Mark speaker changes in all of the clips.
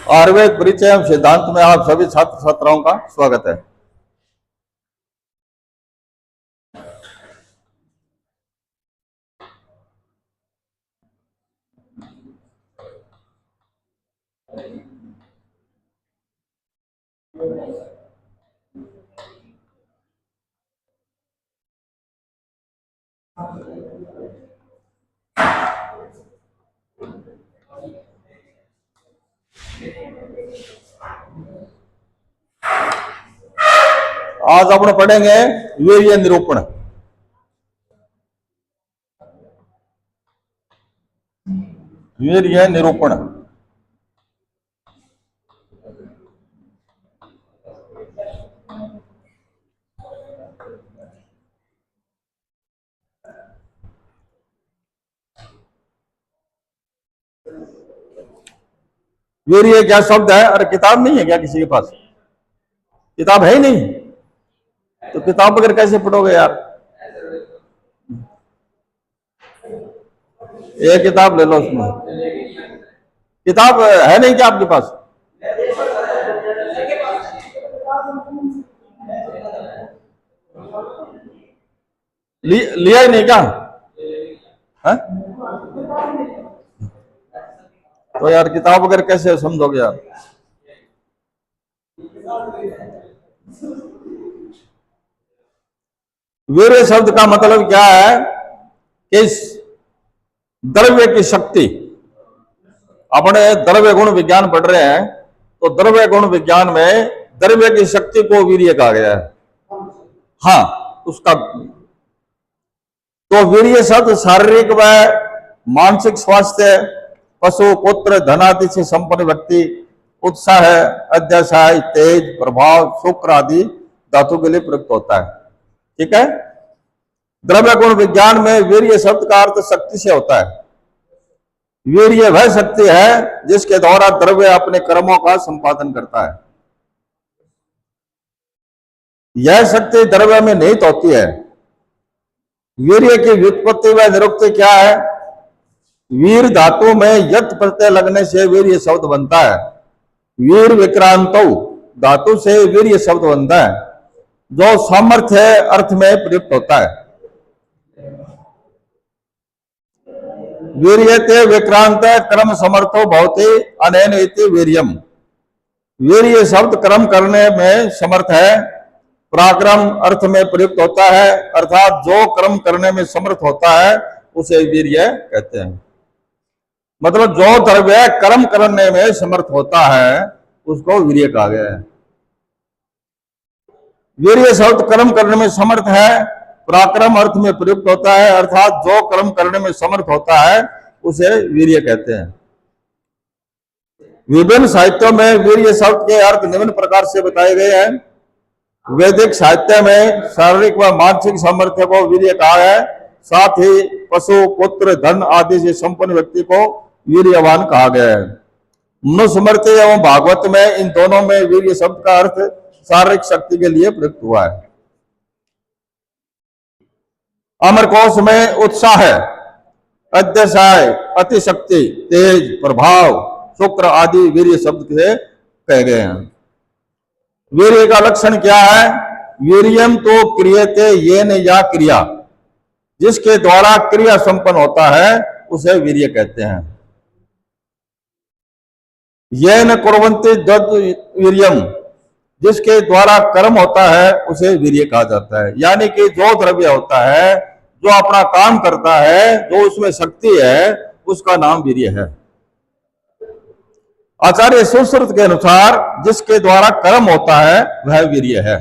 Speaker 1: आयुर्वेद परिचय एवं सिद्धांत में आप सभी छात्र छात्राओं का स्वागत है। आज अपन पढ़ेंगे वीर्य निरूपण। वीर्य निरूपण वीर्य क्या शब्द है? अरे किताब नहीं है क्या किसी के पास? किताब है ही नहीं तो किताब वगैरह कैसे पढ़ोगे यार? एक किताब ले लो, उसमें किताब है नहीं क्या आपके पास? लिया ही नहीं क्या है? तो यार किताब वगैरह कैसे समझोगे यार? वीर्य शब्द का मतलब क्या है कि द्रव्य की शक्ति। अपने द्रव्य गुण विज्ञान पढ़ रहे हैं तो द्रव्य गुण विज्ञान में द्रव्य की शक्ति को वीर्य कहा गया है। हाँ, उसका तो वीर्य शब्द शारीरिक व मानसिक स्वास्थ्य, पशु पुत्र धन आदि से संपन्न व्यक्ति, उत्साह, अध्याय, तेज, प्रभाव, शुक्र आदि धातु के लिए प्रयुक्त होता है। ठीक है। द्रव्य गुण विज्ञान में वीर्य शब्द का अर्थ शक्ति से होता है। वीर्य वह शक्ति है जिसके द्वारा द्रव्य अपने कर्मों का संपादन करता है। यह शक्ति द्रव्य में निहित होती है। वीर्य की व्युत्पत्ति व निरुक्ति क्या है? वीर धातु में यत प्रत्यय लगने से वीर्य शब्द बनता है। वीर विक्रांतो धातु से वीर्य शब्द बनता है जो सामर्थ्य अर्थ में प्रयुक्त होता है। वीर्यते विक्रांत क्रम समर्थो भवति अनेन इति वीर्यम। वीर्य शब्द क्रम करने में समर्थ है, पराक्रम अर्थ में प्रयुक्त होता है, अर्थात जो क्रम करने में समर्थ होता है उसे वीर्य कहते हैं। मतलब जो द्रव्य कर्म करने में समर्थ होता है उसको वीर्य कहा गया है। वीर्य शब्द कर्म करने में समर्थ है, पराक्रम अर्थ में प्रयुक्त होता है, अर्थात जो कर्म करने में समर्थ होता है उसे वीर्य कहते हैं। विभिन्न साहित्यों में वीर्य शब्द के अर्थ निम्न प्रकार से बताए गए हैं। वैदिक साहित्य में शारीरिक व मानसिक सामर्थ्य को वीर्य कहा है, साथ ही पशु पुत्र धन आदि से संपन्न व्यक्ति को वीर्यवान कहा गया है। मनुस्मृति एवं भागवत में इन दोनों में वीर्य शब्द का अर्थ शारीरिक शक्ति के लिए प्रयुक्त हुआ है। अमरकोश में उत्साह, अध्यय, अतिशक्ति, तेज, प्रभाव, शुक्र आदि वीर्य शब्द से कहे गए हैं। वीर्य का लक्षण क्या है? वीर्यम तो क्रियते येन या क्रिया, जिसके द्वारा क्रिया संपन्न होता है उसे वीर्य कहते हैं। येन कुर्वन्ति तद् वीर्यम, जिसके द्वारा कर्म होता है उसे वीर्य कहा जाता है। यानी कि जो द्रव्य होता है, जो अपना काम करता है, जो उसमें शक्ति है, उसका नाम वीर्य है। आचार्य सुश्रुत के अनुसार जिसके द्वारा कर्म होता है वह वीर्य है।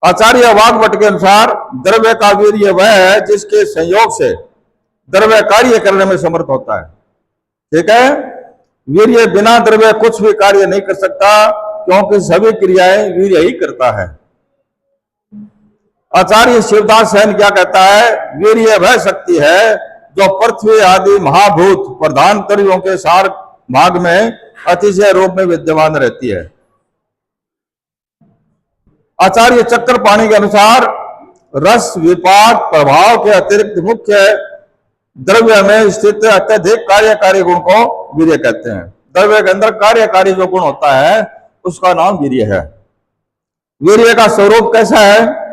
Speaker 1: आचार्य वाग्भट के अनुसार द्रव्य का वीर्य वह है जिसके संयोग से द्रव्य कार्य करने में समर्थ होता है। ठीक है। वीर्य बिना द्रव्य कुछ भी कार्य नहीं कर सकता, क्योंकि सभी क्रियाएं वीर्य ही करता है। आचार्य शिवदास सेन क्या कहता है? वीर्य वह शक्ति है जो पृथ्वी आदि महाभूत प्रधान तत्वों के सार भाग में अतिशय रूप में विद्यमान रहती है। आचार्य चक्रपाणी के अनुसार रस विपाक प्रभाव के अतिरिक्त मुख्य द्रव्य में स्थित अत्यधिक कार्यकारी गुण को वीर्य कहते हैं। द्रव्य के अंदर कार्यकारी जो गुण होता है उसका नाम वीर्य है। वीर्य का स्वरूप कैसा है?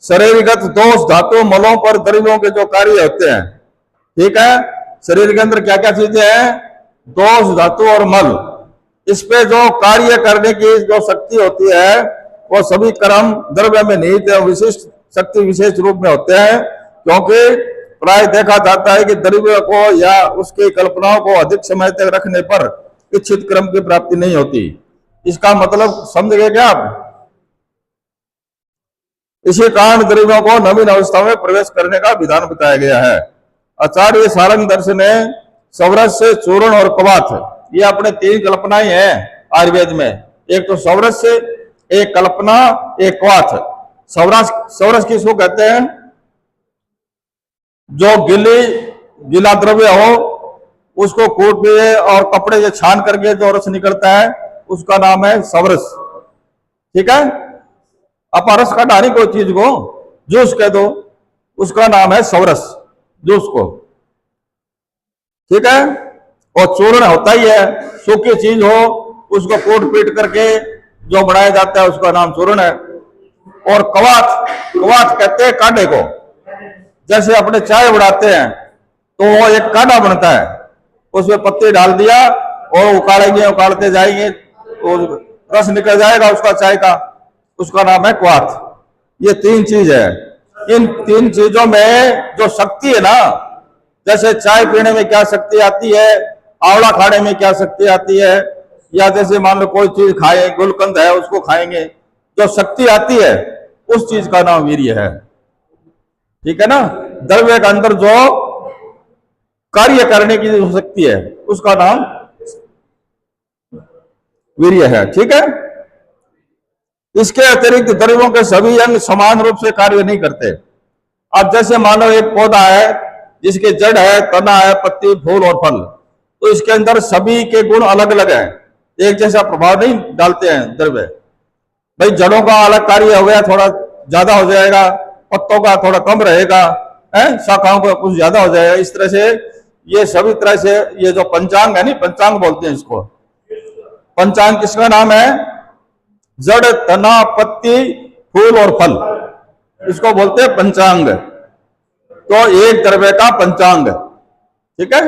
Speaker 1: शरीरगत दोष धातु मलों पर द्रव्यों के जो कार्य होते हैं, ठीक है, शरीर के अंदर क्या क्या चीजें हैं? दोष धातु और मल, इस पे जो कार्य करने की जो शक्ति होती है वो सभी कर्म द्रव्य में निहित विशिष्ट शक्ति विशेष रूप में होते हैं। क्योंकि प्राय देखा जाता है कि द्रव्य को या उसकी कल्पनाओं को अधिक समय तक रखने पर इच्छित क्रम की प्राप्ति नहीं होती। इसका मतलब समझ गए क्या आप? इसी कारण द्रव्यों को नवीन अवस्था में प्रवेश करने का विधान बताया गया है। आचार्य सारंग दर्शन ने सौरस्य, चूर्ण और कवाथ, ये अपने तीन कल्पनाएं हैं आयुर्वेद में। एक तो सौरस्य, एक कल्पना, एक कवाथ। सौरस किसको कहते हैं? जो गीला द्रव्य हो उसको कूट के और कपड़े से छान करके जो रस निकलता है उसका नाम है सौरस, ठीक है। आप रस काटा नहीं कोई चीज को, जूस कह दो, उसका नाम है सौरस, जूस को, ठीक है। और चूर्ण होता ही है, सूखी चीज हो उसको कूट पीट करके जो बनाया जाता है उसका नाम चूर्ण है। और कवाथ कहते हैं काढ़े को। जैसे अपने चाय बनाते हैं तो वो एक काढ़ा बनता है, उसमें पत्ती डाल दिया और उकाड़ेंगे, उकाड़ते जाएंगे तो रस निकल जाएगा उसका चाय का, उसका नाम है क्वाथ। ये तीन चीज है। इन तीन चीजों में जो शक्ति है ना, जैसे चाय पीने में क्या शक्ति आती है, आंवला खाने में क्या शक्ति आती है, या जैसे मान लो कोई चीज खाए, गुलकंद है उसको खाएंगे, जो शक्ति आती है उस चीज का नाम वीर्य है, ठीक है ना। द्रव्य के अंदर जो कार्य करने की जो शक्ति है उसका नाम वीर्य है, ठीक है। इसके अतिरिक्त द्रव्यों के सभी अंग समान रूप से कार्य नहीं करते। अब जैसे मानो एक पौधा है जिसके जड़ है, तना है, पत्ती, फूल और फल, तो इसके अंदर सभी के गुण अलग अलग हैं, एक जैसा प्रभाव नहीं डालते हैं द्रव्य। भाई जड़ों का अलग कार्य हो गया, थोड़ा ज्यादा हो जाएगा, पत्तों का थोड़ा कम रहेगा, शाखाओं का कुछ ज्यादा हो जाएगा। इस तरह से ये सभी तरह से ये जो पंचांग है, नहीं पंचांग बोलते हैं इसको। पंचांग किसका नाम है? जड़, तना, पत्ती, फूल और फल, इसको बोलते हैं पंचांग। तो एक द्रव्य का पंचांग, ठीक है।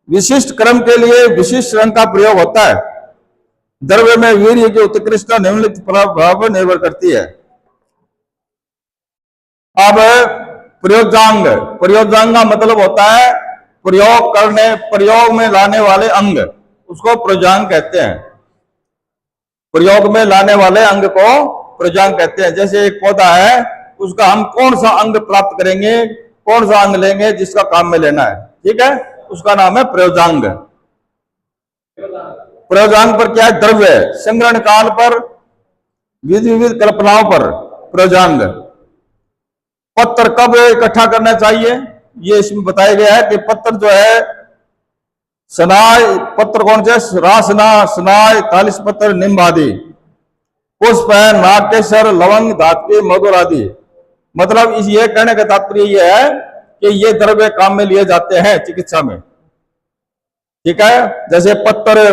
Speaker 1: विशिष्ट क्रम के लिए विशिष्ट रंग का प्रयोग होता है। द्रव्य में वीर्य की उत्कृष्टता निम्नलिखित प्रभाव पर निर्भर करती है। अब प्रयोगांग, प्रयोगांग का मतलब होता है प्रयोग करने, प्रयोग में लाने वाले अंग, उसको प्रयोगांग कहते हैं। प्रयोग में लाने वाले अंग को प्रयोगांग कहते हैं। जैसे एक पौधा है, उसका हम कौन सा अंग प्राप्त करेंगे, कौन सा अंग लेंगे जिसका काम में लेना है, ठीक है, उसका नाम है प्रयोगांग। प्रयोगांग पर क्या है? द्रव्य, संग्रहण काल पर, विविध कल्पनाओं पर प्रयोगांग। पत्र कब इकट्ठा करना चाहिए ये इसमें बताया गया है कि पत्र जो है सनाय पत्र, कौन से? रासना, सनाय, तालिस पत्र, निम्ब आदि, पुष्प है, नागकेसर, लवंग, धातु, मधुर आदि। मतलब इस ये कहने का तात्पर्य यह है कि ये द्रव्य काम में लिए जाते हैं चिकित्सा में, ठीक है। जैसे पत्र,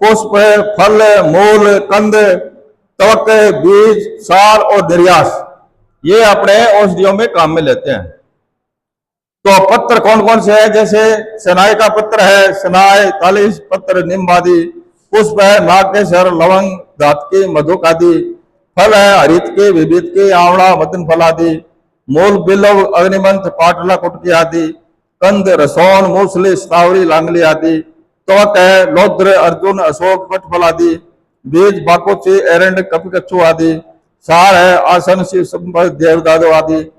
Speaker 1: पुष्प, फल, मूल, कंद, त्वक, बीज, सार और निर्यास, ये अपने औषधियों में काम में लेते हैं। तो पत्र कौन कौन से है? जैसे सनाई का पत्र है, सनाई, तालिस पत्र, निम्ब आदि। पुष्प है, नागकेसर, लवंग, धातुकी, मधुक आदि। फल है, हरित के, विविध के, आंवला, मदन फल आदि। मूल, बिल्व, अग्निमंथ, पाटला, कुटकी आदि। कंद, रसौन, मूसली, स्तावरी, लांगली आदि। त्वक है, लौद्र, अर्जुन, अशोक, कटफल आदि। बीज, बाकुची, एरंड, कपिकच्छु आदि। सार है, आसन, शिव संपद, देवदादो आदि।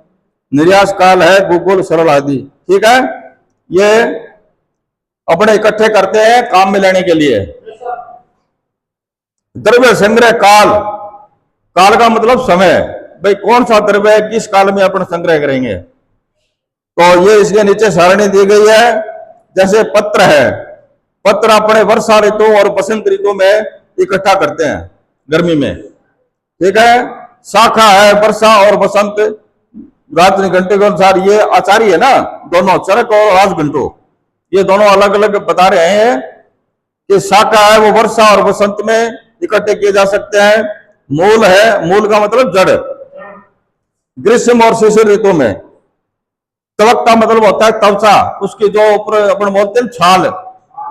Speaker 1: निर्यास काल है, गुगुल, सरल आदि, ठीक है। ये अपने इकट्ठे करते हैं काम में लेने के लिए। द्रव्य संग्रह काल, काल का मतलब समय, भाई कौन सा द्रव्य है, किस काल में अपन संग्रह करेंगे। तो ये इसके नीचे सारणी दी गई है। जैसे पत्र है, पत्र अपने वर्षा ऋतु और बसंत ऋतु में इकट्ठा करते हैं, गर्मी में, ठीक है। शाखा है वर्षा और बसंत। रात्रि घंटे के अनुसार ये आचार्य है ना, दोनों चरक और राजघंटो, ये दोनों अलग अलग बता रहे हैं कि शाखा है वो वर्षा और बसंत में इकट्ठे किए जा सकते हैं। मूल है, मूल का मतलब जड़, ग्रीष्म और शिशिर ऋतु में। त्वक का मतलब होता है त्वचा, उसकी जो ऊपर अपन बोलते हैं छाल,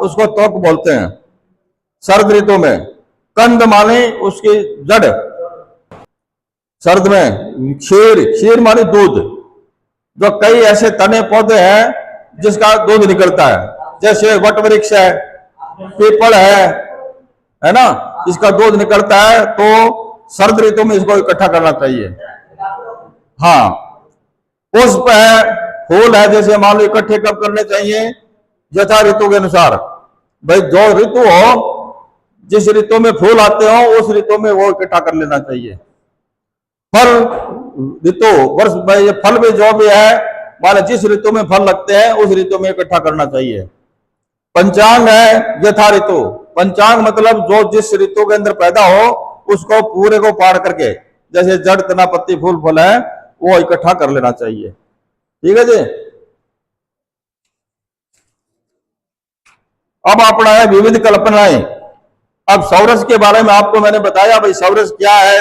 Speaker 1: उसको त्वक बोलते हैं। शरद ऋतु में कंद माने उसकी जड़, शरद में क्षीर, क्षीर माने दूध। जो कई ऐसे तने पौधे हैं जिसका दूध निकलता है, जैसे वट वृक्ष है, पीपल है ना, इसका दूध निकलता है, तो शरद ऋतु में इसको इकट्ठा करना चाहिए। हाँ, पुष्प है, फूल है, जैसे मान लो इकट्ठे कब करने चाहिए, यथा ऋतु के अनुसार। भाई जो ऋतु हो, जिस ऋतु में फूल आते हो उस ऋतु में वो इकट्ठा कर लेना चाहिए। फल ऋतु, वर्ष भाई ये फल भी जो भी है, मान जिस ऋतु में फल लगते हैं उस ऋतु में इकट्ठा करना चाहिए। पंचांग है यथा ऋतु, पंचांग मतलब जो जिस ऋतु के अंदर पैदा हो उसको पूरे को पार करके, जैसे जड़ तना पत्ती फूल फल है, वो इकट्ठा कर लेना चाहिए। ठीक है जी। अब अपना है विविध कल्पनाएं। अब सौरस के बारे में आपको मैंने बताया, भाई सौरस क्या है,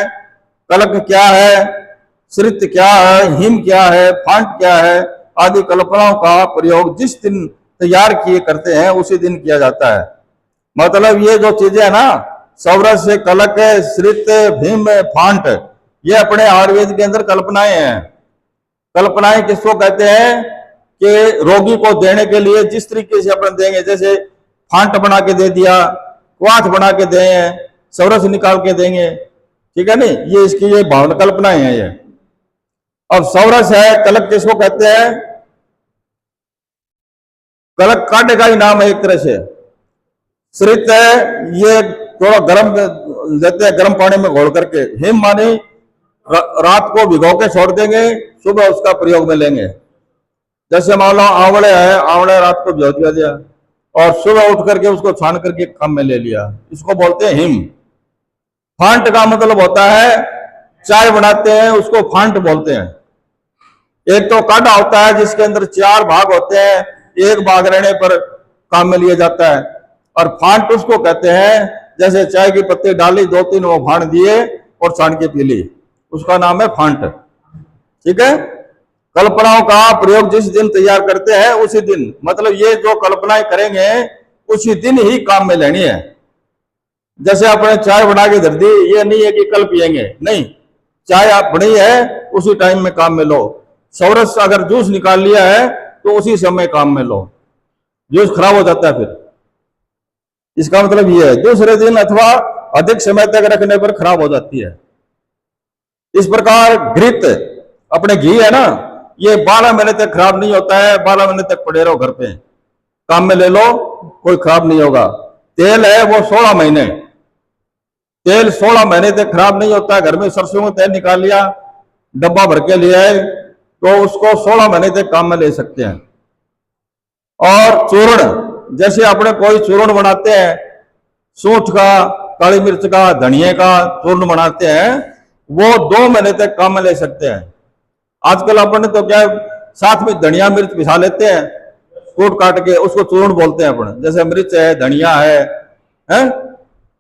Speaker 1: कलक क्या है, श्रित क्या है, हिम क्या है, फांट क्या है, आदि कल्पनाओं का प्रयोग जिस दिन तैयार किए करते हैं उसी दिन किया जाता है। मतलब ये जो चीजें है ना, सौरस, कलक, श्रित, भीम, फांट, ये अपने आयुर्वेद के अंदर कल्पनाएं हैं। कल्पनाएं किसको कहते हैं कि रोगी को देने के लिए जिस तरीके से अपन देंगे, जैसे फांट बना के दे दिया, क्वाथ बना के दें, सौरस निकाल के देंगे, ठीक है नहीं, ये इसकी ये भावना कल्पनाएं हैं ये। अब सौरस है, कलक किसको कहते हैं, कलक कांटे का ही नाम है एक तरह से। श्रित है, ये थोड़ा गर्म देते हैं, गर्म पानी में घोल करके। हिम माने रात को भिगो के छोड़ देंगे, सुबह उसका प्रयोग में लेंगे। जैसे मान लो आंवले है, आंवले रात को भिगो दिया और सुबह उठ करके उसको छान करके काम में ले लिया, इसको बोलते हैं हिम। फांट का मतलब होता है चाय बनाते हैं, उसको फांट बोलते हैं। एक तो काढ़ा होता है जिसके अंदर 4 भाग होते हैं, एक भाग रहने पर काम में लिया जाता है। और फांट उसको कहते हैं जैसे चाय की पत्ती डाली, 2-3 वो फांट दिए और छान के पी ली, उसका नाम है फांट। ठीक है। कल्पनाओं का प्रयोग जिस दिन तैयार करते हैं उसी दिन, मतलब ये जो कल्पनाएं करेंगे उसी दिन ही काम में लेनी है। जैसे आपने चाय बना के धर दी, ये नहीं है कि कल पियेंगे, नहीं, चाय आप बनी है उसी टाइम में काम में लो। सौरस अगर जूस निकाल लिया है तो उसी समय काम में लो, जूस खराब हो जाता है फिर। इसका मतलब ये है दूसरे दिन अथवा अधिक समय तक रखने पर खराब हो जाती है। इस प्रकार घृत, अपने घी है ना, ये 12 महीने तक खराब नहीं होता है, 12 महीने तक पड़े रहो घर पे, काम में ले लो, कोई खराब नहीं होगा। तेल है वो 16 महीने, तेल 16 महीने तक खराब नहीं होता है। घर में सरसों का तेल निकाल लिया, डब्बा भर के लिया है, तो उसको 16 महीने तक काम में ले सकते हैं। और चूर्ण, जैसे अपने कोई चूर्ण बनाते हैं, सूंठ का, काली मिर्च का, धनिया का चूर्ण बनाते हैं, वो 2 महीने तक काम में ले सकते हैं। आजकल अपन तो क्या साथ में धनिया मिर्च पिसा लेते हैं, कूट काट के, उसको चूर्ण बोलते हैं अपन। जैसे मिर्च है, धनिया है?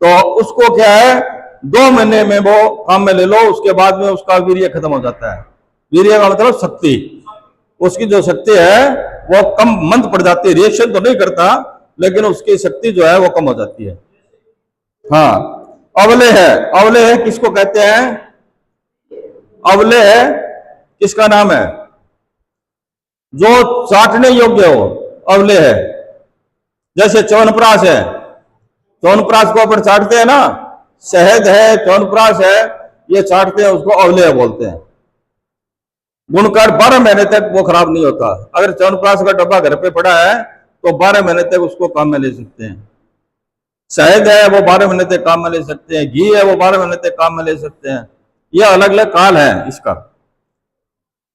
Speaker 1: तो उसको क्या है 2 महीने में वो काम में ले लो, उसके बाद में उसका वीर्य खत्म हो जाता है। वीर्य का मतलब शक्ति, उसकी जो शक्ति है वो कम मंद पड़ जाती है। रिएक्शन तो नहीं करता लेकिन उसकी शक्ति जो है वो कम हो जाती है। हाँ, अवले है, अवले है किसको कहते हैं, अवले है किसका नाम है, जो चाटने योग्य हो, अवले है। जैसे च्यवनप्राश है, च्यवनप्राश को अपन चाटते हैं ना, शहद है, च्यवनप्राश है, ये चाटते हैं, उसको अवले बोलते हैं। गुणकार 12 महीने तक वो खराब नहीं होता। अगर च्यवनप्राश का डब्बा घर पे पड़ा है तो 12 महीने तक उसको काम में ले सकते हैं। शहद है वो 12 महीने तक काम में ले सकते हैं, घी है वो 12 महीने तक काम में ले सकते हैं। ये अलग अलग काल है इसका।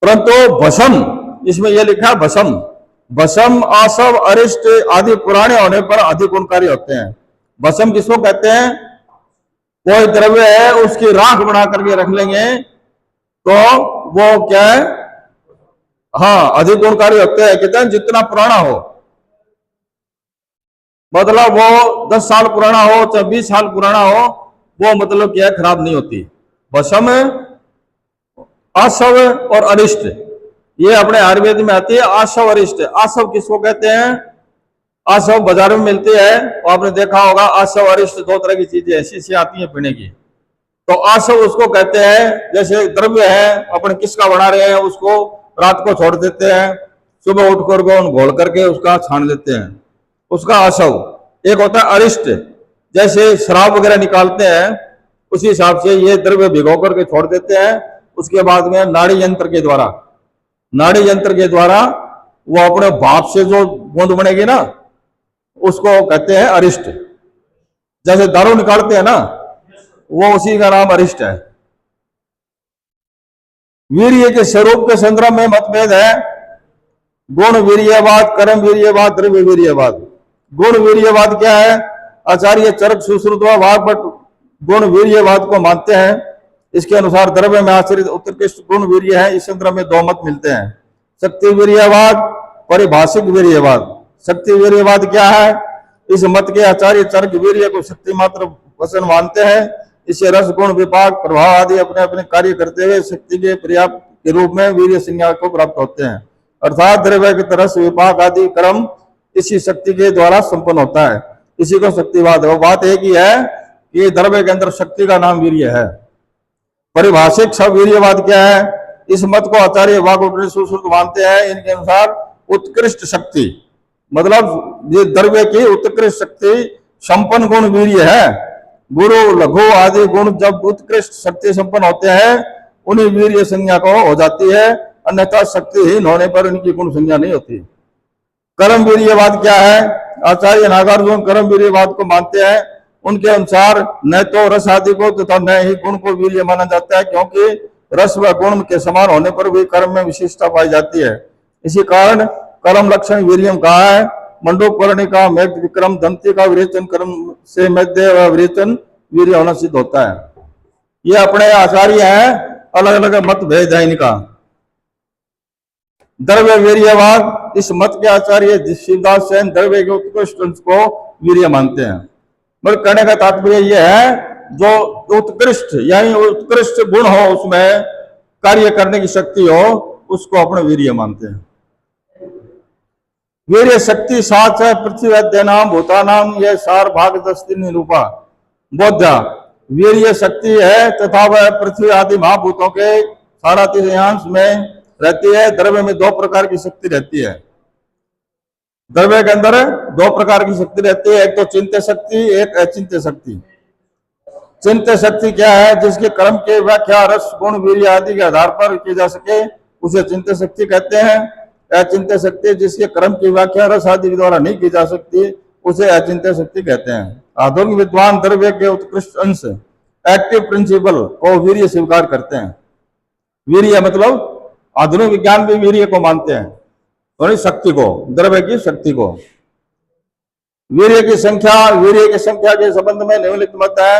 Speaker 1: परंतु भस्म, इसमें यह लिखा है भस्म, भस्म, आसव, अरिष्ट आदि पुराने होने पर अधिक गुणकारी होते हैं। भस्म किसको कहते हैं, कोई द्रव्य है उसकी राख बना करके रख लेंगे तो वो क्या है, हाँ, अधिक गुणकारी होते हैं। कहते हैं जितना पुराना हो, मतलब वो 10 साल पुराना हो चाहे 20 साल पुराना हो, वो मतलब क्या है, खराब नहीं होती। भस्म, आसव और अरिष्ट, ये अपने आयुर्वेद में आती है। आसव अरिष्ट, आसव किसको कहते हैं? आसव बाजार में मिलती है, और आपने देखा होगा आसव अरिष्ट दो तरह की चीजें ऐसी सी आती है पीने की। तो आसव उसको कहते हैं, जैसे द्रव्य है अपन किसका बना रहे हैं, उसको रात को छोड़ देते हैं, सुबह उठ कर घोल करके उसका छान लेते हैं, उसका आसव। एक होता है अरिष्ट, जैसे शराब वगैरह निकालते हैं उसी हिसाब से ये द्रव्य भिगो करके छोड़ देते हैं। उसके बाद में नाड़ी यंत्र के द्वारा, नाड़ी यंत्र के द्वारा वो अपने भाप से जो बूंद बनेगी ना, उसको कहते हैं अरिष्ट। जैसे दारू निकालते हैं ना, वो उसी का नाम अरिष्ट है। वीर्य के स्वरूप के संदर्भ में मतभेद है। गुण वीर्यवाद, कर्म वीर्यवाद, द्रव्य वीर्यवाद। गुण वीर्यवाद क्या है? आचार्य चरक सुश्रुतवा वाग्भट गुण वीर्यवाद को मानते हैं। इसके अनुसार द्रव्य में आश्रित उत्कृष्ट गुण वीर्य है। इस संदर्भ में दो मत मिलते हैं, शक्ति वीर्यवाद, परिभाषिक वीर्यवाद। शक्ति वीर्यवाद क्या है? इस मत के आचार्य चरक वीर्य को शक्ति मात्र वचन मानते हैं। इसे रस गुण विपाक प्रभाव आदि अपने अपने कार्य करते हुए शक्ति के पर्याप्त के रूप में वीर्य संज्ञा को प्राप्त होते हैं। अर्थात द्रव्य के रस विपाक आदि क्रम इसी शक्ति के द्वारा संपन्न होता है। इसी को शक्तिवाद है। बात एक ही है कि द्रव्य के अंदर शक्ति का नाम वीर्य है। परिभाषिक वीर्यवाद क्या है? इस मत को आचार्य वाग्भट सुश्रुत मानते हैं। इनके अनुसार उत्कृष्ट शक्ति, मतलब ये द्रव्य की उत्कृष्ट शक्ति संपन्न गुण वीर्य है। गुरु लघु आदि गुण जब उत्कृष्ट शक्ति संपन्न होते हैं उन्हीं वीर्य संज्ञा को हो जाती है, अन्यथा शक्तिहीन होने पर इनकी गुण संज्ञा नहीं होती। कर्म वीर्यवाद क्या है? आचार्य नागार्जुन कर्म वीर्यवाद को मानते हैं। उनके अनुसार न तो रस आदि को तथा न ही गुण को वीर्य माना जाता है, क्योंकि रस व गुण के समान होने पर भी कर्म में विशिष्टता पाई जाती है। इसी कारण कर्म लक्षण वीर्यम कहा है। मंडूक वर्णिका मेघ विक्रम दंती का विरेचन कर्म से मध्य व विरेचन वीर्य होना सिद्ध होता है। ये अपने आचार्य हैं, अलग अलग मत भेद है इनका। द्रव्य वीर्यवाद, इस मत के आचार्य शिवदास सेन द्रव्य के उत्कृष्ट अंश को वीर्य मानते हैं। मतलब कहने का तात्पर्य यह है, जो उत्कृष्ट यानी उत्कृष्ट गुण हो, उसमें कार्य करने की शक्ति हो, उसको अपने वीर्य मानते हैं। वीर्य शक्ति सात है पृथ्वी अद्य नाम भूतानाम, यह सार भाग 10 निरूपा बोधा। वीर्य शक्ति है तथा वह पृथ्वी आदि महाभूतों के सारा तीर्थयांश में रहती है। द्रव्य में दो प्रकार की शक्ति रहती है। द्रव्य के अंदर दो प्रकार की शक्ति रहती है, एक तो चिंत्य शक्ति, एक अचिंत्य शक्ति। चिंत्य शक्ति क्या है? जिसके कर्म के व्याख्या रस गुण वीर्य आदि के आधार पर की जा सके, उसे चिंत्य शक्ति कहते हैं। अचिंत्य शक्ति जिसके कर्म की व्याख्या रस आदि के द्वारा नहीं की जा सकती, उसे अचिंत्य शक्ति कहते हैं। आधुनिक विद्वान द्रव्य के उत्कृष्ट अंश एक्टिव प्रिंसिपल को वीर्य स्वीकार करते हैं। वीर्य मतलब आधुनिक विज्ञान भी वीर्य को मानते हैं, और शक्ति को, द्रव्य की शक्ति को। वीर्य की संख्या के संबंध में निम्नलिखित मत है।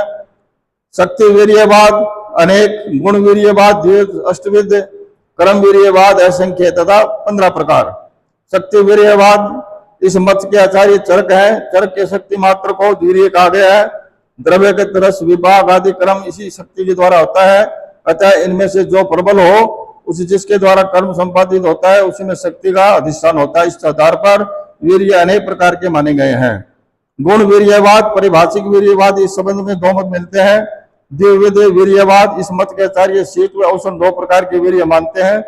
Speaker 1: शक्ति वीर्यवाद अनेक, गुण वीर्यवाद अष्टविध, कर्म वीर्यवाद असंख्य तथा 15 प्रकार। शक्ति वीर्यवाद इस मत के आचार्य चरक है। चरक के शक्ति मात्र को वीर्य कहा गया है। द्रव्य के तरस विभाग आदि कर्म इसी शक्ति के द्वारा होता है। अतः इनमें से जो प्रबल हो, उसी जिसके द्वारा कर्म संपादित होता है, उसी में शक्ति का अधिष्ठान होता है। इस आधार पर वीर्य अनेक प्रकार के माने गए हैं। गुण वीर्यवाद, परिभाषिक वीर्यवाद, इस संबंध में दो मत मिलते हैं। द्विविध वीर्यवाद, इस मत के आचार्य शीत व औष्ण दो प्रकार के वीर्य मानते हैं।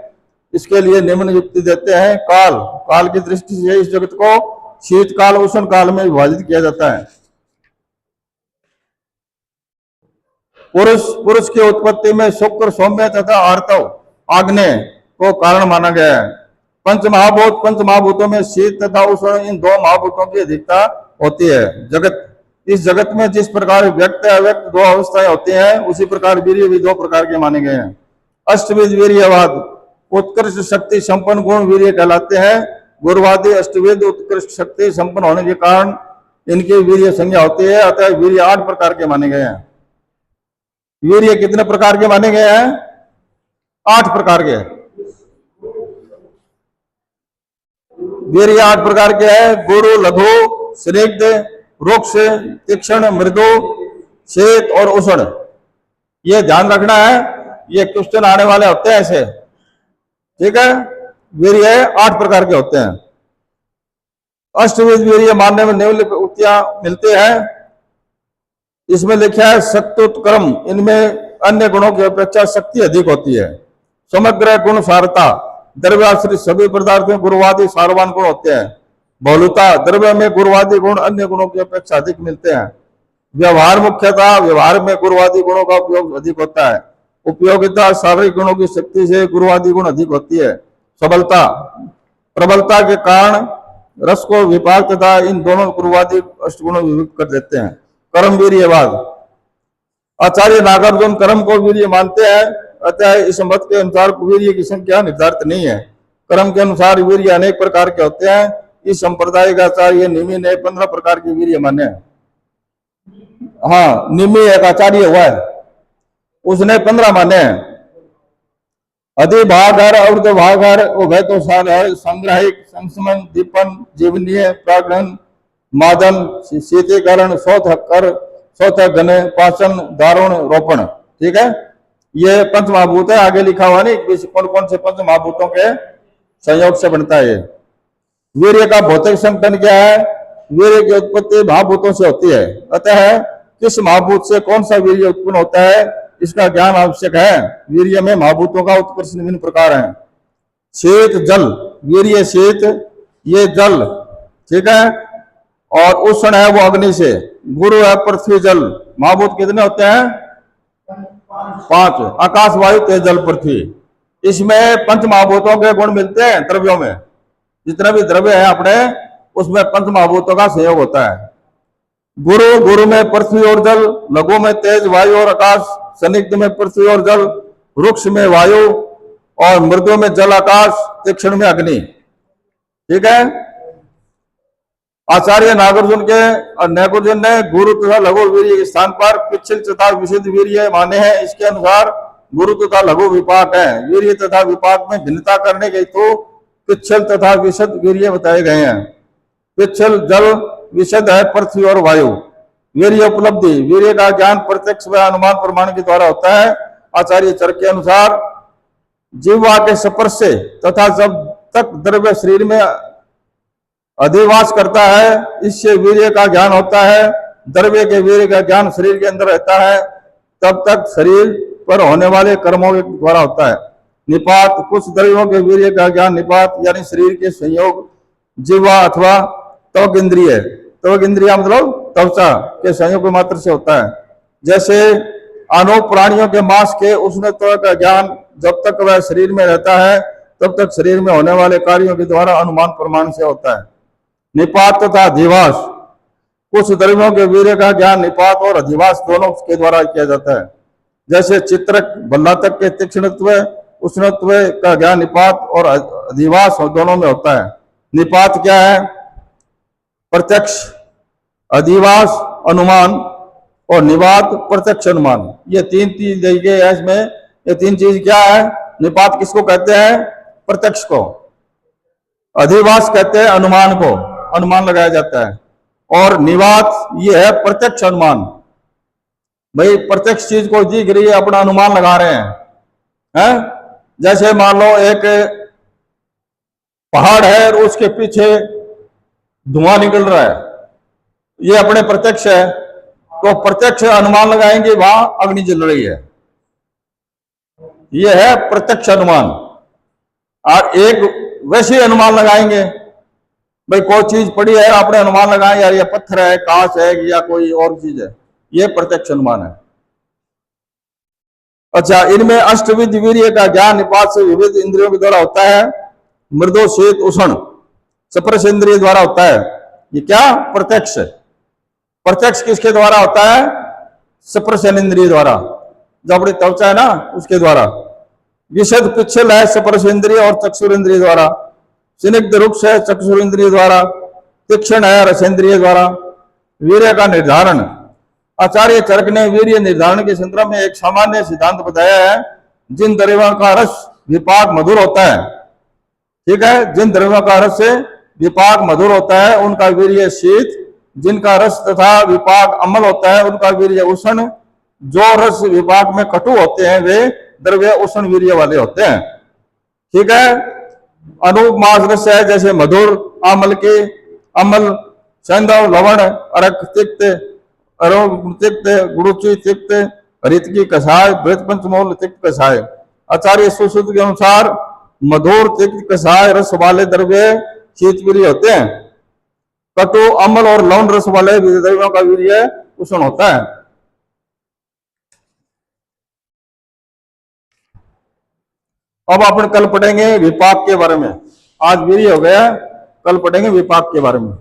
Speaker 1: इसके लिए निम्न युक्ति देते हैं। काल की दृष्टि से इस जगत को शीतकाल उष्ण काल में विभाजित किया जाता है। पुरुष की उत्पत्ति में शुक्र, सौम्य तथा आर्तव आग्नेय को कारण माना गया है। पंच महाभूतों में शीत तथा उष्ण, इन दो महाभूतों की अधिकता होती है। इस जगत में जिस प्रकार व्यक्त अव्यक्त दो अवस्थाएं होती हैं, उसी प्रकार वीर्य भी दो प्रकार के माने गए हैं। अष्टविध वीर्यवाद, उत्कृष्ट शक्ति संपन्न गुण वीर्य कहलाते हैं। गुरुवादी अष्टविध उत्कृष्ट शक्ति संपन्न होने के कारण इनकी वीर्य संज्ञा होती है। अतः वीर्य 8 प्रकार के माने गए हैं। वीर्य कितने प्रकार के माने गए हैं? 8 प्रकार के। वीर्य 8 प्रकार के है। गुरु, लघु, स्निग्ध, रुक्ष, तीक्ष्ण, मृदु, शीत और उष्ण। ये ध्यान रखना है, ये क्वेश्चन आने वाले होते हैं ऐसे, ठीक है। वीर्य 8 प्रकार के होते हैं। अष्टविध वीर्य मानने में निम्नलिखित उक्तियां मिलते हैं। इसमें लिखा है सत्योत्क्रम, इनमें अन्य गुणों की अपेक्षा शक्ति अधिक होती है। समग्र गुण सारता, द्रव्याश्रित सभी पदार्थ में गुरुवादी सारवान गुण होते हैं। बहुलता, द्रव्य में गुरुवादी गुण अन्य गुणों की अपेक्षा अधिक मिलते हैं। व्यवहार मुख्यता, व्यवहार में गुरुवादी गुणों का उपयोग अधिक होता है। उपयोगिता, शारीरिक गुणों की शक्ति से गुरुवादी गुण अधिक होती है। सबलता, प्रबलता के कारण रस को विपाक तथा इन दोनों गुरुवादी अष्टगुणों विभक्त कर देते हैं। कर्म वीर्यवाद, आचार्य नागार्जुन कर्म को वीर्य मानते हैं, अतः इस मत के अनुसार वीर्य की संख्या निर्धारित नहीं है। कर्म के अनुसार वीर्य अनेक प्रकार के होते हैं। इस संप्रदाय का आचार्य निमि ने 15 प्रकार के वीर्य माने हैं। हाँ, निमि एक आचार्य हुआ है, उसने 15 माने हैं। अधिभागर, अर्धभागर, उभयतो साधार, संग्राहिक, संसमन, दीपन, जीवनीय, प्रागण, मादन, शीतीकरण, शोथकर, शोथघन, पाचन, दारुण, रोपण, ठीक है। ये पंच महाभूत है, आगे लिखा हुआ नहीं कौन कौन से पंच महाभूतों के संयोग से बनता है। वीर्य का भौतिक संगठन क्या है? वीर्य की उत्पत्ति महाभूतों से होती है, अतः किस महाभूत से कौन सा वीर्य उत्पन्न होता है इसका ज्ञान आवश्यक है। वीर्य में महाभूतों का उत्कर्ष निम्न प्रकार है। शीत, जल, वीर्य शीत, ये जल, ठीक है। और उष्ण है वो अग्नि से। गुरु है पृथ्वी जल। महाभूत कितने होते हैं? 5, आकाश, वायु, तेज, जल, पृथ्वी। इसमें पंच महाभूतों के गुण मिलते हैं द्रव्यों में। जितने भी द्रव्य है अपने, उसमें पंच महाभूतों का संयोग होता है। गुरु, गुरु में पृथ्वी और जल, लघु में तेज, वायु और आकाश, स्निग्ध में पृथ्वी और जल, रुक्ष में वायु और मृदु में जल, आकाश, तीक्ष्ण में अग्नि, ठीक है। आचार्य नागार्जुन ने गुरु तथा लघु वीर्य के स्थान पर पिछल तथा विशुद्ध वीर्य माने हैं। इसके अनुसार गुरु तथा लघु विपाक है। वीर्य तथा विपाक में भिन्नता करने के तो पिछल तथा विशुद्ध वीर्य बताए गए हैं। पिछल जल, विशुद्ध है पृथ्वी और वायु। वीर्य उपलब्धि, वीर्य का ज्ञान प्रत्यक्ष व अनुमान प्रमाण के द्वारा होता है। आचार्य चरक के अनुसार जीवा के स्पर्श से तथा जब तक द्रव्य शरीर में अधिवास करता है, इससे वीर्य का ज्ञान होता है। द्रव्य के वीर्य का ज्ञान शरीर के अंदर रहता है, तब तक शरीर पर होने वाले कर्मों के द्वारा होता है। निपात, कुछ द्रव्यों के वीर्य का ज्ञान निपात यानी शरीर के संयोग जीवा अथवा त्वक इंद्रिय, त्वक इंद्रिया मतलब त्वचा के संयोग मात्र से होता है। जैसे अनूप प्राणियों के मांस के उष्णत्व का ज्ञान जब तक वह शरीर में रहता है, तब तक शरीर में होने वाले कार्यों के द्वारा अनुमान प्रमाण से होता है। निपात तथा अधिवास, कुछ द्रव्यों के वीर्य का ज्ञान निपात और अधिवास दोनों के द्वारा किया जाता है। जैसे चित्रक, भल्लातक के तीक्ष्णत्व, उष्णत्व का ज्ञान निपात और अधिवास दोनों में होता है। निपात क्या है? प्रत्यक्ष, अधिवास अनुमान और निवात प्रत्यक्ष अनुमान। ये 3 चीज दी गई है इसमें। ये 3 चीज क्या है? निपात किसको कहते हैं? प्रत्यक्ष को। अधिवास कहते हैं अनुमान को, अनुमान लगाया जाता है। और निवात ये है प्रत्यक्ष अनुमान। भाई प्रत्यक्ष चीज को दिख रही है, अपना अनुमान लगा रहे हैं। जैसे मान लो एक पहाड़ है और उसके पीछे धुआं निकल रहा है, ये अपने प्रत्यक्ष है, तो प्रत्यक्ष अनुमान लगाएंगे वहां अग्नि जल रही है, ये है प्रत्यक्ष अनुमान। और एक वैसे अनुमान लगाएंगे, भाई कोई चीज पड़ी है, आपने अनुमान लगाया यार ये पत्थर है, कांच है या कोई और चीज है, ये प्रत्यक्ष अनुमान है। अच्छा, इनमें अष्टविध वीर्य का ज्ञान निपात से विविध इंद्रियों के द्वारा होता है। मृदु, शीत, उष्ण स्पर्श इंद्रिय द्वारा होता है। ये क्या? प्रत्यक्ष। प्रत्यक्ष किसके द्वारा होता है? स्पर्श इंद्रिय द्वारा, जो अपनी त्वचा है ना उसके द्वारा। विशद पिछल है स्पर्श इंद्रिय और चक्षुर इंद्रिय द्वारा। स्निग्ध रुक्ष है चक्षुर इंद्रिय द्वारा। तीक्ष्ण है रसेंद्रिय द्वारा। वीर्य का निर्धारण आचार्य चरक ने वीर्य निर्धारण के संदर्भ में एक सामान्य सिद्धांत बताया है। जिन द्रव्यों का रस विपाक मधुर होता है, ठीक है, जिन द्रव्यों का रस से विपाक मधुर होता है उनका वीर्य शीत, जिनका रस तथा विपाक अम्ल होता है उनका वीर्य उष्ण, जो रस विपाक में कटु होते हैं वे द्रव्य उष्ण वीर्य वाले होते हैं। ठीक है, अनुपमास रस है जैसे मधुर, आमल के अम्ल, सैंधव, लवण, अरक तिक्त, अरोम तिक्त, गुरुचि तिक्त, हरित की कषाय, वृत पंचमूल तिक्त कषाय। आचार्य सुश्रुत के अनुसार मधुर तिक्त कषाय रस वाले द्रव्य शीतवीर्य होते हैं। कटु अम्ल और लवण रस वाले द्रव्यों का वीर्य उष्ण होता है। अब अपन कल पढ़ेंगे विपाक के बारे में। आज वीर्य हो गया, कल पढ़ेंगे विपाक के बारे में।